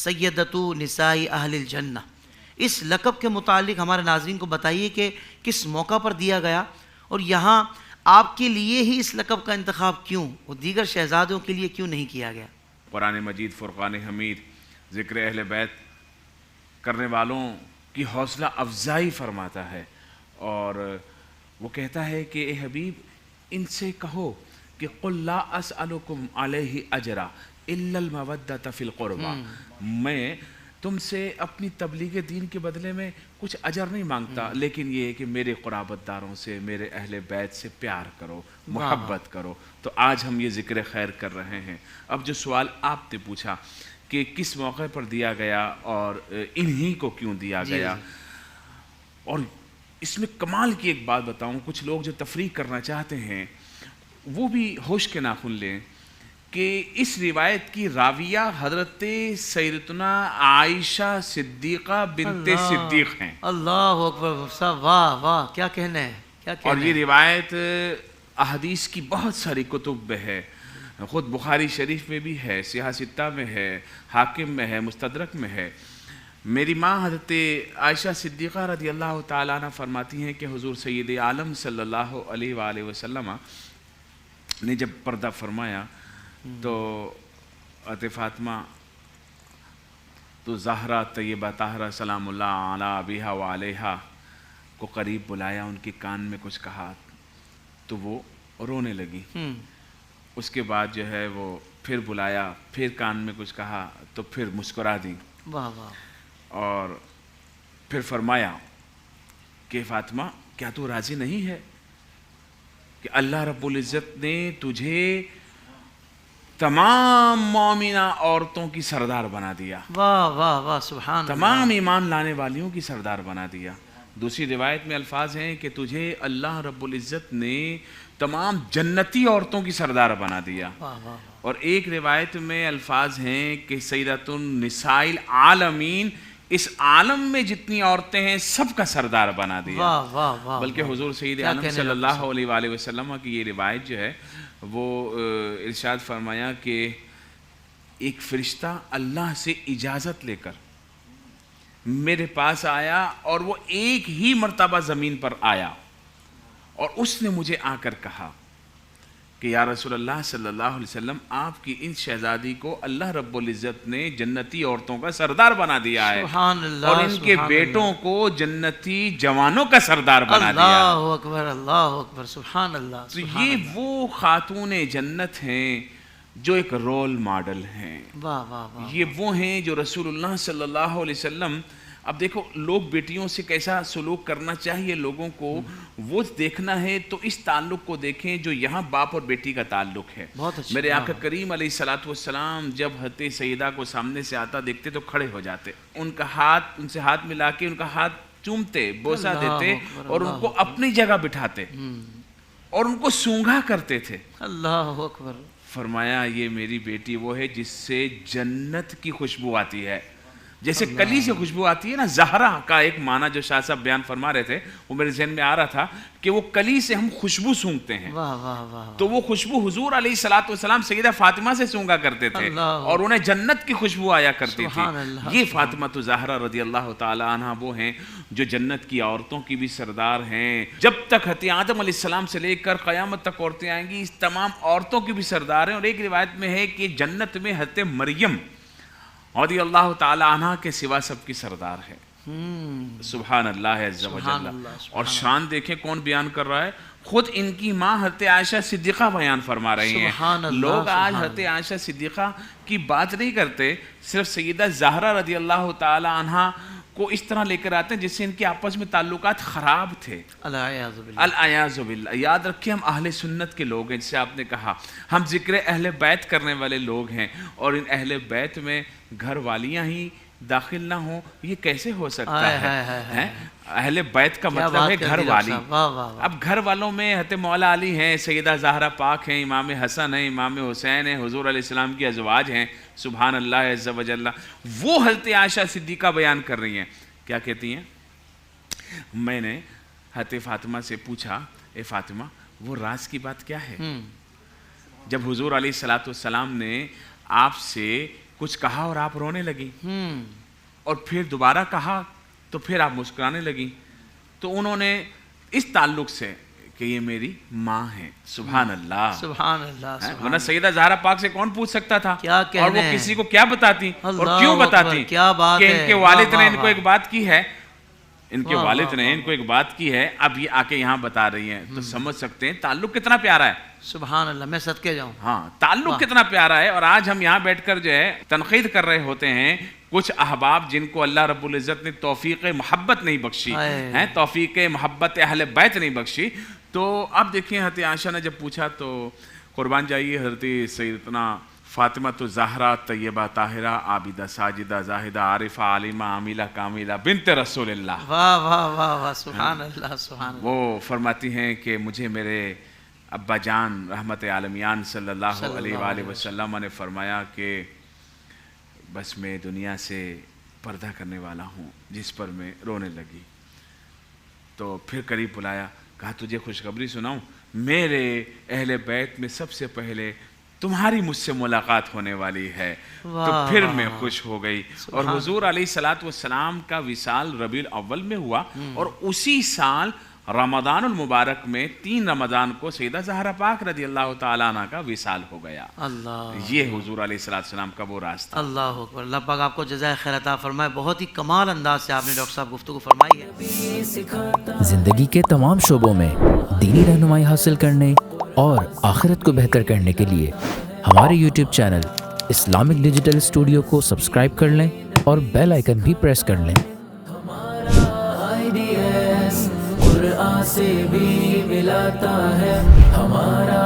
سیدتو نسائی اہل الجنہ، اس لقب کے متعلق ہمارے ناظرین کو بتائیے کہ کس موقع پر دیا گیا، اور یہاں آپ کے لیے ہی اس لقب کا انتخاب کیوں اور دیگر شہزادوں کے لیے کیوں نہیں کیا گیا؟ قرآن مجید فرقان حمید ذکر اہل بیت کرنے والوں کی حوصلہ افزائی فرماتا ہے، اور وہ کہتا ہے کہ اے حبیب ان سے کہو کہ قل لا اسألکم علیہ اجرا الا المودۃ فی القربى، میں تم سے اپنی تبلیغ دین کے بدلے میں کچھ اجر نہیں مانگتا، لیکن یہ ہے کہ میرے قرابت داروں سے، میرے اہل بیت سے پیار کرو، محبت کرو۔ تو آج ہم یہ ذکر خیر کر رہے ہیں۔ اب جو سوال آپ نے پوچھا کہ کس موقع پر دیا گیا اور انہی کو کیوں دیا گیا، اور اس میں کمال کی ایک بات بتاؤں، کچھ لوگ جو تفریح کرنا چاہتے ہیں وہ بھی ہوش کے ناخن لیں کہ اس روایت کی راویہ حضرت سیدتنا عائشہ صدیقہ بنت صدیق ہیں۔ اللہ اکبر صاحب، واہ واہ، کیا کہنا ہے، کیا کہنا ہے۔ اور یہ روایت احادیث کی بہت ساری کتب میں ہے، خود بخاری شریف میں بھی ہے، سیاہ ستہ میں ہے، حاکم میں ہے، مستدرک میں ہے۔ میری ماں حضرت عائشہ صدیقہ رضی اللہ تعالیٰ عنہ فرماتی ہیں کہ حضور سید عالم صلی اللہ علیہ وآلہ وسلم نے جب پردہ فرمایا تو حضرت فاطمہ تو زہرا طیبہ طاہرہ سلام اللہ علی ابیہا و علیہا کو قریب بلایا، ان کے کان میں کچھ کہا تو وہ رونے لگی۔ اس کے بعد جو ہے وہ پھر بلایا، پھر کان میں کچھ کہا تو پھر مسکرا دی، واہ واہ، اور پھر فرمایا کہ فاطمہ کیا تو راضی نہیں ہے کہ اللہ رب العزت نے تجھے تمام مومنہ عورتوں کی سردار بنا دیا، واہ واہ واہ، سبحان اللہ، تمام ایمان لانے والیوں کی سردار بنا دیا۔ دوسری روایت میں الفاظ ہیں کہ تجھے اللہ رب العزت نے تمام جنتی عورتوں کی سردار بنا دیا، واہ واہ، اور ایک روایت میں الفاظ ہیں کہ سیدۃ النساء العالمین، اس عالم میں جتنی عورتیں ہیں سب کا سردار بنا دیا۔ واہ واہ واہ، بلکہ حضور سید عالم صلی اللہ علیہ وآلہ وسلم کی یہ روایت جو ہے وہ ارشاد فرمایا کہ ایک فرشتہ اللہ سے اجازت لے کر میرے پاس آیا، اور وہ ایک ہی مرتبہ زمین پر آیا، اور اس نے مجھے آ کر کہا کہ یا رسول اللہ صلی اللہ علیہ وسلم، آپ کی ان شہزادی کو اللہ رب العزت نے جنتی عورتوں کا سردار بنا دیا ہے، سبحان اللہ، اور ان کے بیٹوں کو جنتی جوانوں کا سردار بنا دیا۔ اللہ اکبر، اللہ اکبر، سبحان اللہ۔ تو یہ وہ خاتون جنت ہیں جو ایک رول ماڈل ہیں، واہ واہ واہ، یہ وہ ہیں جو رسول اللہ صلی اللہ علیہ وسلم، اب دیکھو لوگ بیٹیوں سے کیسا سلوک کرنا چاہیے لوگوں کو، وہ دیکھنا ہے تو اس تعلق کو دیکھیں جو یہاں باپ اور بیٹی کا تعلق ہے۔ بہت اچھا، میرے آقا کریم علیہ الصلوۃ والسلام جب حضرت سیدہ کو سامنے سے آتا دیکھتے تو کھڑے ہو جاتے، ان کا ہاتھ، ان سے ہاتھ ملا کے ان کا ہاتھ چومتے، بوسہ دیتے، اور ان کو اپنی جگہ بٹھاتے اور ان کو سونگھا کرتے تھے۔ اللہ اکبر، فرمایا یہ میری بیٹی وہ ہے جس سے جنت کی خوشبو آتی ہے، جیسے کلی سے خوشبو آتی ہے نا۔ زہرا کا ایک معنی جو شاہ صاحب بیان فرما رہے تھے وہ میرے ذہن میں آ رہا تھا کہ وہ کلی سے ہم خوشبو سونگتے ہیں، واہ واہ واہ، تو وہ خوشبو حضور علیہ الصلوۃ والسلام سیدہ فاطمہ سے سونگا کرتے تھے، اور انہیں جنت کی خوشبو آیا کرتی تھی۔ یہ فاطمہ تو زہرا رضی اللہ تعالی عنہ وہ ہیں جو جنت کی عورتوں کی بھی سردار ہیں، جب تک حضرت آدم علیہ السلام سے لے کر قیامت تک عورتیں آئیں گی اس تمام عورتوں کی بھی سردار ہیں۔ اور ایک روایت میں ہے کہ جنت میں حضرت مریم رضی اللہ تعالی عنہ کے سوا سب کی سردار ہے۔ سبحان اللہ عز و جل۔ اور شان دیکھیں کون بیان کر رہا ہے، خود ان کی ماں حضرت عائشہ صدیقہ بیان فرما رہی ہیں۔ لوگ آج حضرت عائشہ صدیقہ کی بات نہیں کرتے، صرف سیدہ زہرا رضی اللہ تعالی عنہ کو اس طرح لے کر آتے ہیں جس سے ان کے آپس میں تعلقات خراب تھے، العیاذ باللہ۔ یاد رکھیں ہم اہل سنت کے لوگ ہیں، جسے آپ نے کہا ہم ذکر اہل بیت کرنے والے لوگ ہیں، اور ان اہل بیت میں گھر والیاں ہی داخل نہ ہوں، یہ کیسے ہو سکتا ہے؟ اہل بیت کا مطلب ہے گھر والی۔ اب گھر والوں میں حضرت مولا علی ہیں، سیدہ زہرا پاک ہیں، امام حسن ہیں، امام حسین ہیں، حضور علیہ السلام کی ازواج ہیں، سبحان اللہ عز و جل۔ وہ حضرت عائشہ صدیقہ بیان کر رہی ہیں، کیا کہتی ہیں؟ میں نے حضرت فاطمہ سے پوچھا، اے فاطمہ وہ راز کی بات کیا ہے؟ جب حضور علیہ السلام نے آپ سے کچھ کہا اور آپ رونے لگی، اور پھر دوبارہ کہا تو پھر آپ مسکرانے لگی. تو انہوں نے اس تعلق سے کہ یہ میری ماں ہے. سبحان اللہ، سبحان اللہ. ورنہ سیدہ زہرا پاک سے کون پوچھ سکتا تھا، کیا اور وہ کسی کو کیا بتاتی اور کیوں بتاتی؟ کیا بات کہ ہے. ان کے والد نے ان کو ایک بات کی ہے، ان کے والد نے ان کو ایک بات کی ہے، اب یہ آ کے یہاں بتا رہی ہیں، تو سمجھ سکتے ہیں تعلق کتنا پیارا ہے. سبحان اللہ، میں صدقے جاؤں. ہاں، تعلق کتنا پیارا ہے. اور آج ہم یہاں بیٹھ کر جو ہے تنقید کر رہے ہوتے ہیں کچھ احباب جن کو اللہ رب العزت نے توفیق محبت نہیں بخشی ہے، توفیق محبت اہل بیت نہیں بخشی. تو اب دیکھیں حضرت عائشہ نے جب پوچھا تو قربان جائیے حضرت سیدتنا فاطمہ الزہرا طیبہ طاہرہ عابدہ ساجدہ زاہدہ عارفہ عالمہ عاملہ کاملہ بنت رسول اللہ، واہ واہ واہ واہ، سبحان اللہ سبحان اللہ. وہ فرماتی ہیں کہ مجھے میرے ابا جان رحمت عالمیان صلی اللہ علیہ وآلہ وسلم نے فرمایا کہ بس میں دنیا سے پردہ کرنے والا ہوں، جس پر میں رونے لگی. تو پھر قریب بلایا، کہا تجھے خوشخبری سناؤں، میرے اہل بیت میں سب سے پہلے تمہاری مجھ سے ملاقات ہونے والی ہے. تو پھر میں خوش ہو گئی. اور حضور علیہ الصلوۃ والسلام کا وصال ربیع الاول میں ہوا، اور اسی سال رمضان المبارک میں 3 رمضان کو سیدہ زہرا پاک رضی اللہ تعالیٰ عنہ کا وصال ہو گیا. اللہ، یہ حضور علیہ السلام کا وہ راستہ. اللہ اکبر. اللہ پاک آپ کو جزائے خیر عطا فرمائے. بہت ہی کمال انداز سے آپ نے ڈاکٹر صاحب گفتگو فرمائی ہے. زندگی کے تمام شعبوں میں دینی رہنمائی حاصل کرنے اور آخرت کو بہتر کرنے کے لیے ہمارے YouTube channel Islamic digital studio کو سبسکرائب کر لیں اور بیل آئیکن بھی پریس کر لیں. قرآن سے بھی ملاتا ہے ہمارا